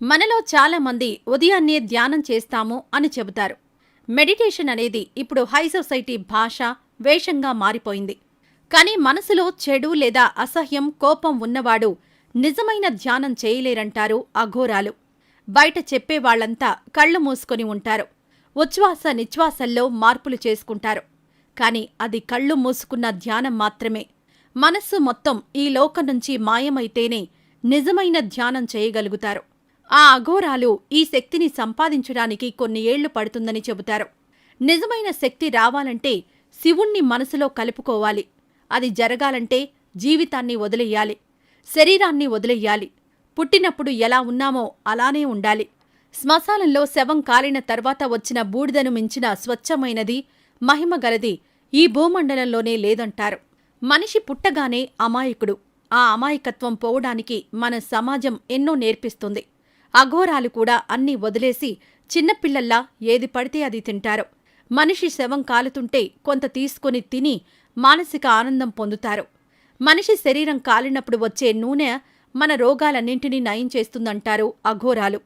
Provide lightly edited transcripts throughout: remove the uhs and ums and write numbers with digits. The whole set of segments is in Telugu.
మనలో చాలా మంది ఉదయాన్నే ధ్యానం చేస్తాము అని చెబుతారు. మెడిటేషన్ అనేది ఇప్పుడు హై సొసైటీ భాష, వేషంగా మారిపోయింది. కానీ మనసులో చెడు లేదా అసహ్యం, కోపం ఉన్నవాడు నిజమైన ధ్యానం చేయలేరంటారు అఘోరాలు. బయట చెప్పేవాళ్లంతా కళ్ళు మూసుకొని ఉంటారు. ఉచ్ఛ్వాస నిశ్వాసల్లో మార్పులు చేసుకుంటారు. కాని అది కళ్ళు మూసుకున్న ధ్యానం మాత్రమే. మనస్సు మొత్తం ఈ లోకం నుంచి మాయమైతేనే నిజమైన ధ్యానం చేయగలుగుతారు. ఆ అఘోరాలు ఈ శక్తిని సంపాదించడానికి కొన్ని ఏళ్లు పడుతుందని చెబుతారు. నిజమైన శక్తి రావాలంటే శివుణ్ణి మనసులో కలుపుకోవాలి. అది జరగాలంటే జీవితాన్ని వదిలెయ్యాలి, శరీరాన్ని వదిలెయ్యాలి. పుట్టినప్పుడు ఎలా ఉన్నామో అలానే ఉండాలి. శ్మశానంలో శవం కాలిన తర్వాత వచ్చిన బూడిదను మించిన స్వచ్ఛమైనది, మహిమగలది ఈ భూమండలంలోనే లేదంటారు. మనిషి పుట్టగానే అమాయకుడు. ఆ అమాయకత్వం పోవడానికి మన సమాజం ఎన్నో నేర్పిస్తుంది. అఘోరాలు కూడా అన్నీ వదిలేసి చిన్నపిల్లల్లా ఏది పడితే అది తింటారు. మనిషి శవం కాలుతుంటే కొంత తీసుకొని తిని మానసిక ఆనందం పొందుతారు. మనిషి శరీరం కాలినప్పుడు వచ్చే నూనె మన రోగాలన్నింటినీ నయం చేస్తుందంటారు అఘోరాలు.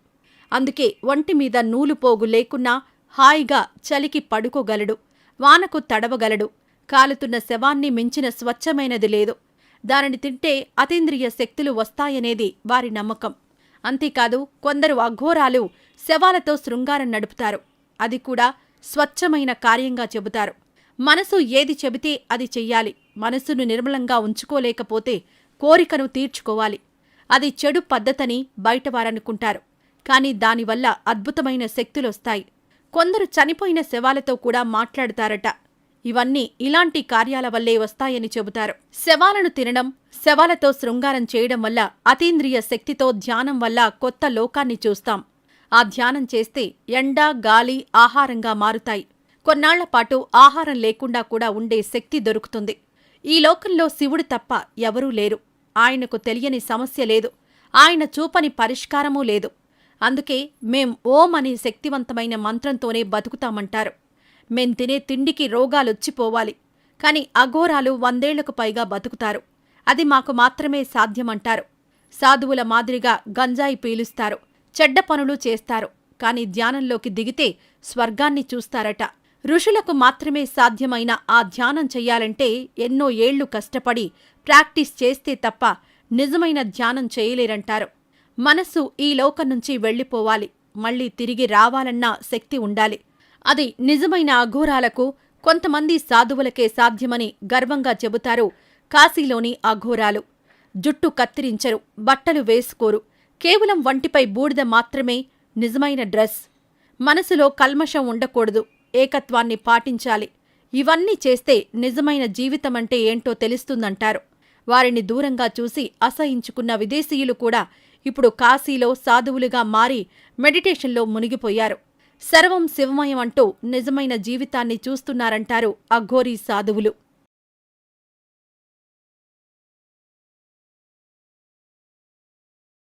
అందుకే ఒంటిమీద నూలుపోగు లేకున్నా హాయిగా చలికి పడుకోగలడు, వానకు తడవగలడు. కాలుతున్న శవాన్ని మించిన స్వచ్ఛమైనది లేదు. దానిని తింటే అతీంద్రియ శక్తులు వస్తాయనేది వారి నమ్మకం. అంతేకాదు, కొందరు అఘోరాలు శవాలతో శృంగారం నడుపుతారు. అది కూడా స్వచ్ఛమైన కార్యంగా చెబుతారు. మనసు ఏది చెబితే అది చెయ్యాలి. మనసును నిర్మలంగా ఉంచుకోలేకపోతే కోరికను తీర్చుకోవాలి. అది చెడు పద్ధతని బయటవారనుకుంటారు. కాని దానివల్ల అద్భుతమైన శక్తులొస్తాయి. కొందరు చనిపోయిన శవాలతో కూడా మాట్లాడుతారట. ఇవన్నీ ఇలాంటి కార్యాల వల్లే వస్తాయని చెబుతారు. శవాలను తినడం, శవాలతో శృంగారం చేయడం వల్ల, అతీంద్రియ శక్తితో ధ్యానం వల్ల కొత్త లోకాన్ని చూస్తాం. ఆ ధ్యానం చేస్తే ఎండ, గాలి ఆహారంగా మారుతాయి. కొన్నాళ్లపాటు ఆహారం లేకుండా కూడా ఉండే శక్తి దొరుకుతుంది. ఈ లోకంలో శివుడు తప్ప ఎవరూ లేరు. ఆయనకు తెలియని సమస్య లేదు. ఆయన చూపని పరిష్కారమూ లేదు. అందుకే మేం ఓం అనే శక్తివంతమైన మంత్రంతోనే బతుకుతామంటారు. మేం తినే తిండికి రోగాలొచ్చిపోవాలి. కాని అఘోరాలు 100 ఏళ్లకు పైగా బతుకుతారు. అది మాకు మాత్రమే సాధ్యమంటారు. సాధువుల మాదిరిగా గంజాయి పీలుస్తారు, చెడ్డ పనులు చేస్తారు. కాని ధ్యానంలోకి దిగితే స్వర్గాన్ని చూస్తారట. ఋషులకు మాత్రమే సాధ్యమైన ఆ ధ్యానం చెయ్యాలంటే ఎన్నో ఏళ్లు కష్టపడి ప్రాక్టీస్ చేస్తే తప్ప నిజమైన ధ్యానం చేయలేరంటారు. మనస్సు ఈ లోకం నుంచి వెళ్ళిపోవాలి, మళ్లీ తిరిగి రావాలన్న శక్తి ఉండాలి. అది నిజమైన అఘోరాలకు, కొంతమంది సాధువులకే సాధ్యమని గర్వంగా చెబుతారు కాశీలోని అఘోరాలు. జుట్టు కత్తిరించరు, బట్టలు వేసుకోరు. కేవలం వంటిపై బూడిద మాత్రమే నిజమైన డ్రెస్. మనసులో కల్మషం ఉండకూడదు, ఏకత్వాన్ని పాటించాలి. ఇవన్నీ చేస్తే నిజమైన జీవితమంటే ఏంటో తెలుస్తుందంటారు. వారిని దూరంగా చూసి అసహించుకున్న విదేశీయులు కూడా ఇప్పుడు కాశీలో సాధువులుగా మారి మెడిటేషన్లో మునిగిపోయారు. సర్వం శివమయం అంటూ నిజమైన జీవితాన్ని చూస్తున్నారంటారు అఘోరీ సాధువులు.